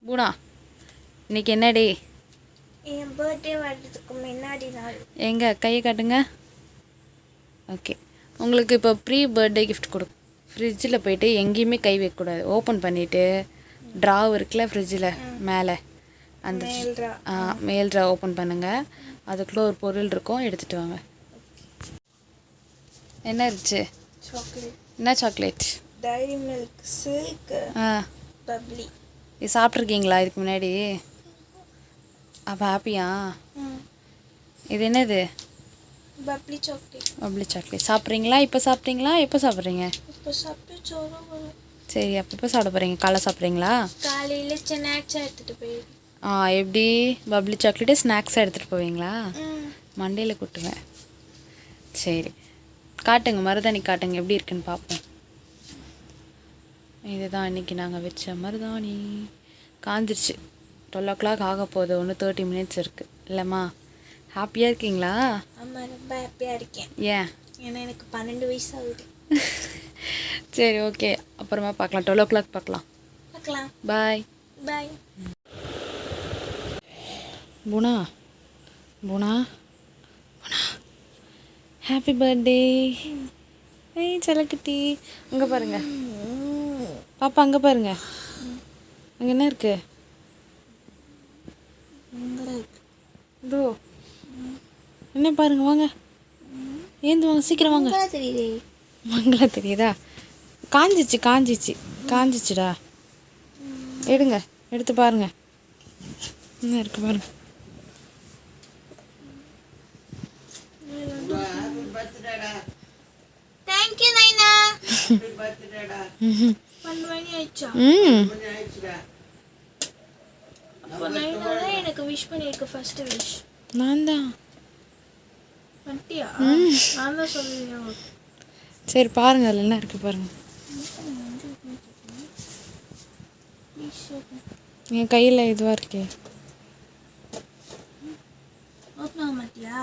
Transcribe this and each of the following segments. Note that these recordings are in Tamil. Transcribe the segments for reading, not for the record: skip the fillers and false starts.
பூனா இன்னைக்கு என்ன டே? என் பர்த்டே வர்றதுக்கு முன்னாடி நாள். எங்கே கையை காட்டுங்க. ஓகே, உங்களுக்கு இப்போ ப்ரீ பர்த்டே கிஃப்ட் கொடுக்கும். ஃப்ரிட்ஜில் போய்ட்டு எங்கேயுமே கை வைக்கக்கூடாது. ஓப்பன் பண்ணிவிட்டு ட்ராவ் இருக்குல்ல ஃப்ரிட்ஜில் மேலே, அந்த மேல் ட்ரா ஓப்பன் பண்ணுங்கள். அதுக்குள்ளே ஒரு பொருள் இருக்கும், எடுத்துகிட்டு வாங்க. என்ன இருந்துச்சு? சாக்லேட். என்ன chocolate? Dairy Milk Silk Bubbly. இது சாப்பிட்ருக்கீங்களா இதுக்கு முன்னாடி? அப்போ ஹாப்பியா? இது என்னது? Bubbly chocolate. பப்ளி சாக்லேட் சாப்பிட்றீங்களா? இப்போ சாப்பிட்றீங்களா? எப்போ சாப்பிட்றீங்க? இப்போ சாப்பிட்டு சோறு வரும். சரி, அப்போ சாப்பிட போகிறீங்க. காலை சாப்பிட்றீங்களா? காலையில் ஸ்நாக்ஸாக எடுத்துகிட்டு போயிடுவேன். எப்படி பப்ளி சாக்லேட்டு ஸ்நாக்ஸாக எடுத்துகிட்டு போவீங்களா? மண்டையில் கொட்டுவேன். சரி, காட்டுங்க, மருதாணி காட்டுங்க, எப்படி இருக்குன்னு பார்ப்போம். இதுதான் இன்றைக்கி நாங்கள் வச்ச மருதாணி. காஞ்சிருச்சு. 12 o'clock ஆக போகுது. 30 minutes இருக்குது இல்லைம்மா? ஹாப்பியாக இருக்கீங்களா? ஆமாம், ரொம்ப ஹாப்பியாக இருக்கேன். ஏன்? ஏன்னா எனக்கு 12 வயசு ஆகுது. சரி, ஓகே, அப்புறமா பார்க்கலாம். 12 o'clock பார்க்கலாம். பாய் பாய். பூனா பூனா பூனா, ஹாப்பி பர்த்டே. ஏய் செல்லக்குட்டி, அங்கே பாருங்க பாப்பா, அங்கே பாருங்க. அங்கே என்ன இருக்கு? இதோ என்ன பாருங்க, வாங்க ஏந்து வாங்க, சீக்கிரம் வாங்க. தெரியுதே. மங்களா தெரியுதா? காஞ்சிச்சுடா. எடுங்க, எடுத்து பாருங்க என்ன இருக்கு பாருங்க. தேங்க் யூ நைனா. 1 மணி ஆயிடுச்சா? அப்போ நைனா தான் எனக்கு விஷ் பண்ணிருக்கு. ஃபர்ஸ்ட் விஷ் நான் தான். பண்ணிட்டியா? நான் தான் சொல்லுவேன். சரி, பாருங்க அதில் என்ன இருக்கு பாருங்க. என் கையில் இதுவாக இருக்கே. ஓப்பன் ஆக மாட்டியா?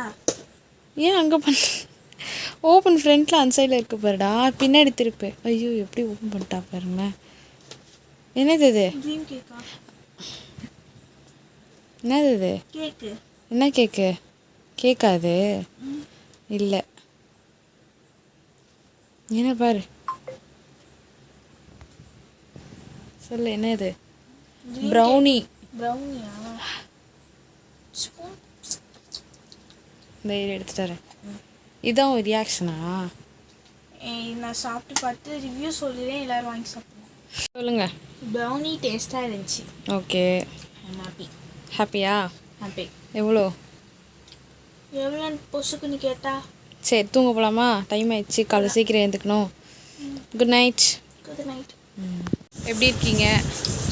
ஏன் அங்கே பண்ண? ஓப்பன் ஃப்ரண்ட்டில் அந்த சைடில் இருக்கு பாருடா, பின்னாடி திருப்பு. ஐயோ, எப்படி ஓப்பன் பண்ணிட்டா பாருங்க. என்னது இது? ட்ரீம் கேக்கா? என்னது இது? கேக்கு. என்ன கேக்கு? கேக்கா அது? இல்லை, என்ன பாரு, சொல்லு என்ன இது? ப்ரௌனி. ப்ரௌனியா? இந்த எடுத்துட்டு வரேன். இதான் ஒரு ரியாக்ஷனா? நான் சாப்பிட்டு பார்த்து ரிவ்யூ சொல்லிடுறேன், எல்லோரும் வாங்கி சாப்பிடுவோம். சொல்லுங்கள். ப்ரௌனி டேஸ்ட்டாக இருந்துச்சு. Okay, happy. ஹாப்பியா? ஹாப்பி. எவ்வளோ பொசுக்குன்னு கேட்டா? சரி, தூங்க போகலாமா? டைம் ஆயிடுச்சு, காலை சீக்கிரம் எழுந்துக்கணும். Good night. Good night. எப்படி இருக்கீங்க?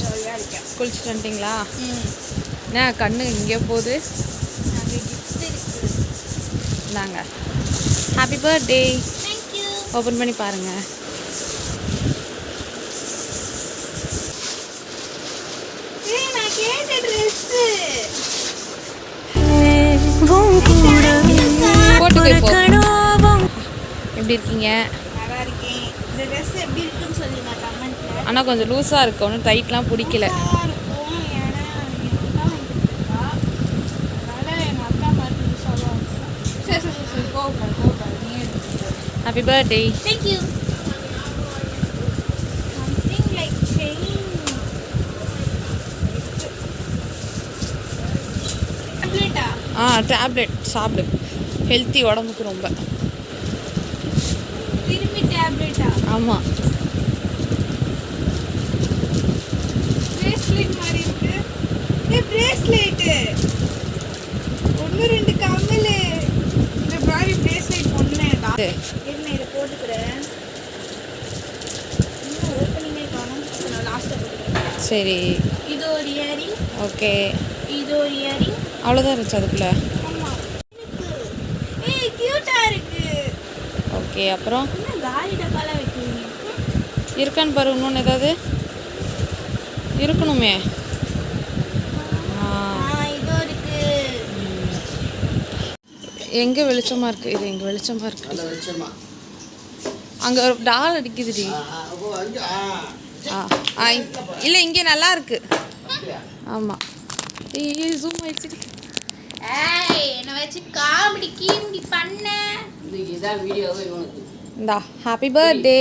ஜாலியாக இருக்கேன். குளிச்சுட்டு வந்துட்டீங்களா? என்ன கண்ணு இங்கே போகுது? இந்தாங்க, ஹாப்பி பர்த்டே. தேங்க்யூ. ஓப்பன் பண்ணி பாருங்கள். நான் கேட்ட ட்ரெஸ்ஸு போட்டு போய் போ. எப்படி இருக்கீங்க? நல்லா இருக்கேன். இந்த ட்ரெஸ் எப்படி இருக்குன்னு சொல்லுங்க கமெண்ட்ல. ஆனால் கொஞ்சம் லூஸாக இருக்கு, ஒன்றும் டைட்லாம் பிடிக்கல. இருக்கும், ஏன்னா எனக்கு தான் வந்துருக்கா, அதனால எங்கள் அக்கா மாதிரி லூஸாக தான் இருக்கும். சரி கோவப்படாது, நீ எடுத்துக்கோ. Happy birthday. Thank you. Something like chain. Tablet சாப்பிடு, ஹெல்த்தி உடம்புக்கு ரொம்ப. திரும்பி டேப்லெட்டா? ஆமாம். பிரேஸ்லெட் மாதிரி இருக்கு. பிரேஸ்லெட்டு 1-2 கம்மல். இந்த மாதிரி பிரேஸ்லெட் ஒன்றுடா. என்ன இதை போட்டுக்கிறேன். இன்னும் ஓப்பனிங்கே காணும். நான் லாஸ்ட்டாக போட்டுக்கிறேன். சரி, இது ஒரு இயரிங். ஓகே, இது ஒரு இயரிங். அவ்வளோதான் இருந்துச்சு அதுக்குள்ளே. ஆமாம், ஏய் க்யூட்டாக இருக்கு. ஓகே, அப்புறம் என்ன காலி டப்பாலாம் வைக்கிறீங்க? இருக்கான்னு பாரு, இன்னொன்று ஏதாவது இருக்கணுமே. இதோ இருக்கு. எங்கே வெளிச்சமாக இருக்குது? இது எங்கே வெளிச்சமாக இருக்குது? அங்கே ஒரு டால் அடிக்குதுடி. இல்லை, இங்கே நல்லா இருக்கு. ஆமாம். ஏய் ஜூம் ஆயிடுச்சு. ஏய் என்ன வச்சு காமெடி கீமெடி பண்ண. இதுதான் வீடியோவே உனக்கு. இந்தா ஹாப்பி பர்த்டே.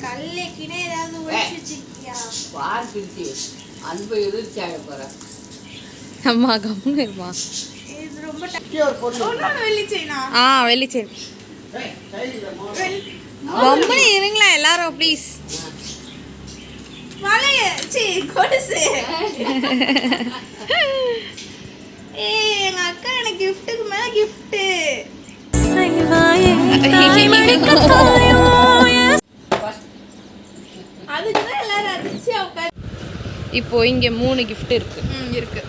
கல்லைக்கினே ஏதாவது ஒழிச்சிச்சியா? பார்த்துட்டு அன்பு எதிர்ச்சாக போகிறேன். அம்மா கம்முன்னு இருமா. இது ரொம்ப ஒன்னொன்று வெள்ளிச்சேனா? வெள்ளி சரி. கம்முன்னு இருங்களேன் எல்லாரும் ப்ளீஸ். வளைய சி கொலுசு. ஏய் எங்க அக்கா எனக்கு கிஃப்ட்டுக்கு மேல கிஃப்ட். அதுக்கு தான் எல்லாரும் அதிர்ச்சியா உட்கார். இப்போ இங்கே 3 gift இருக்கு. இருக்கு.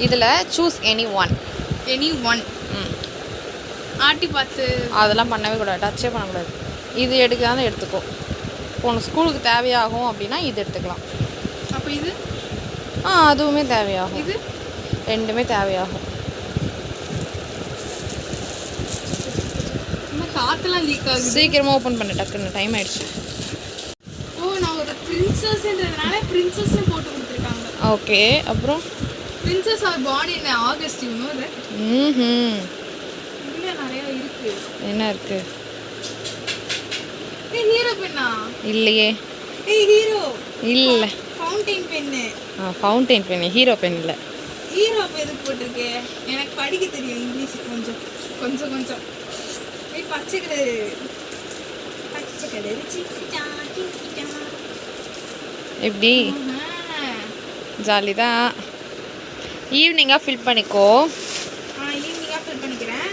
இதில் choose any one. Any one. ஆட்டி பார்த்து அதெல்லாம் பண்ணவே கூடாது, டச்சே பண்ணக்கூடாது. இது எடுக்கலாம் எடுத்துக்கோ. இப்போ உனக்கு ஸ்கூலுக்கு தேவையாகும் அப்படின்னா இது எடுத்துக்கலாம். அப்போ இது அதுவுமே தேவையாகும். இது ரெண்டுமே தேவையாகும். நம்ம காத்தெல்லாம் லீக் ஆகுது. சீக்கிரமாக ஓப்பன் பண்ண, டக்குன்னு டைம் ஆயிடுச்சு. ஓ நான் ஒரு பிரின்சஸ்ன்றதுனால பிரின்சஸ்னு போட்டு கொடுத்துருக்காங்க. ஓகே அப்புறம் princesses are born in August, you know that? இதுல நிறைய இருக்கு. என்ன இருக்கு? ஏய் ஹீரோ பென்னா? இல்லையே. ஏய் ஹீரோ இல்லை. Fountain pen. Fountain pen, Hero pen இல்லை. ஹீரோ எதுக்கு போட்டிருக்கே? எனக்கு படிக்க தெரியும் இங்கிலீஷ் கொஞ்சம் கொஞ்சம் கொஞ்சம். ஏய் பச்சை கலரு சிக்கிட்டா சிக்கிட்டா. எப்படி? ஜாலி தான். ஈவினிங்காக ஃபில் பண்ணிக்கோ. ஈவினிங்காக ஃபில் பண்ணிக்கிறேன்.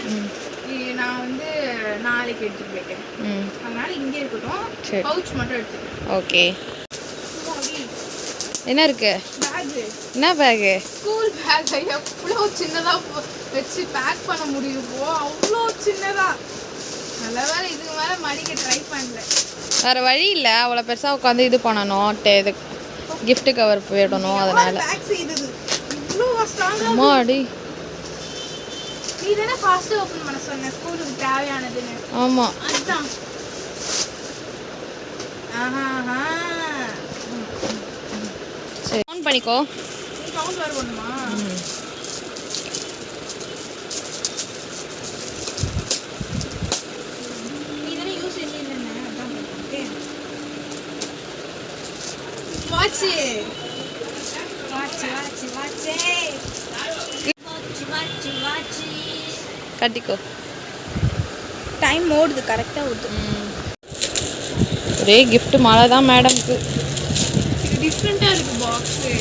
நான் வந்து நாளைக்கு எடுத்துட்டு போய்க்கிறேன். அதனால இங்கே இருக்கட்டும். சரி. பவுச் மட்டும் எடுத்துக்கிறேன். ஓகே. என்ன இருக்கு? பேகு. என்ன பேகு? School bag. எவ்வளோ சின்னதாக வச்சு பேக் பண்ண முடியுமோ அவ்வளோ சின்னதா. நல்ல வேலை இதுக்கு மேலே மடிக்க ட்ரை பண்ணல. வேறு வழி இல்லை, அவ்வளோ பெருசாக உட்காந்து இது பண்ணணும். இது gift கவர் போயிடணும், அதனால. பேக் செய்தது இவ்வளோ ஸ்ட்ராங்கா. அம்மாடி. நீ தானே ஃபாஸ்ட்டாக ஓப்பன் பண்ண சொன்ன ஸ்கூலுக்கு தேவையானதுன்னு. ஆமாம். அதுதான். ஆஹா. சரி ஆன் பண்ணிக்கோ. நீ கவுண்ட் வர பண்ணுமா? நீ தானே யூஸ் இல்லைன்னு அதான். Okay watch watch watch watch watch watch. கட்டிக்கோ. டைம் ஓடுது கரெக்டாக ஓடுது. ஒரே gift மழை தான் மேடம்க்கு. இது டிஃப்ரெண்ட்டாக இருக்குது பாக்ஸு.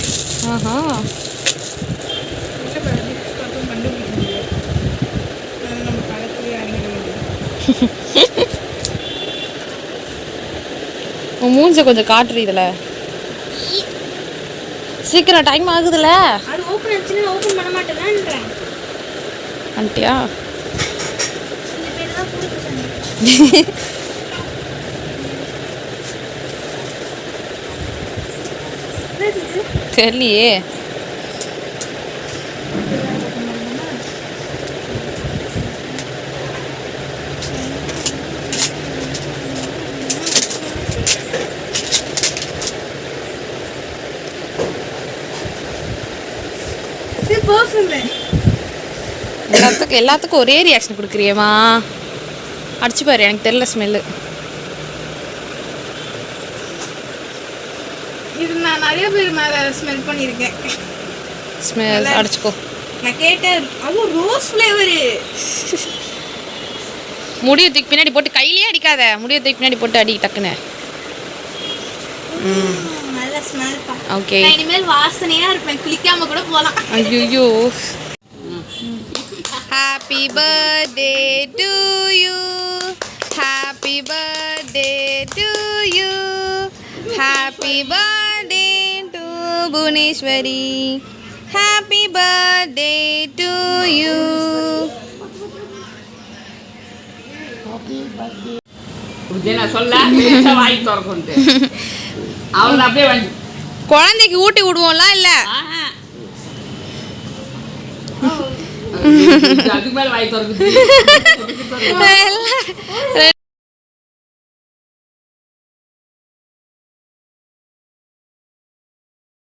ஆஹா. கண்டுபிடிக்க முடியாது. அது நம்ம களத்துலேயே இறங்கிட வேண்டியது. உன் மூஞ்ச கொஞ்சம் காட்டுறீ இதில். சீக்கிரம் டைம் ஆகுதுல்ல. அது ஓப்பன் ஆச்சுன்னா ஓப்பன் பண்ண மாட்டேங்கிறேன். வந்துட்டியா? இந்த பேர் தான் கொடுக்க சொன்னேன். தெரியலையே. எல்லாத்துக்கும் ஒரே ரியாக்ஷன் கொடுக்குறியேம்மா. அடிச்சு பாரு, எனக்கு தெரியல ஸ்மெல்லு. இது நான் நிறைய பேர் மேலே ஸ்மெல் பண்ணியிருக்கேன். ஸ்மெல் அடிச்சுக்கோ. நான் கேட்டேன் அதுவும் ரோஸ் ஃப்ளேவரு. முடியை தூக்கி பின்னாடி போட்டு கையிலேயே அடிக்காத, முடியை தூக்கி பின்னாடி போட்டு அடி டக்குன்னு. நல்ல ஸ்மெல் பா. ஓகே. நான் இனிமேல் வாசனையா இருப்பேன், குளிக்காம கூட போலாம். ஐயோ. Happy birthday to you. Happy birthday to you. Happy birthday to Bhuvaneswari. Happy birthday to you. சொல்ல வாங்கி திறக்கொண்டு அவள் அப்படியே வந்து குழந்தைக்கு ஊட்டி விடுவோம்லாம் இல்லை. அதுக்கு மேலே வாங்கி திறக்குது.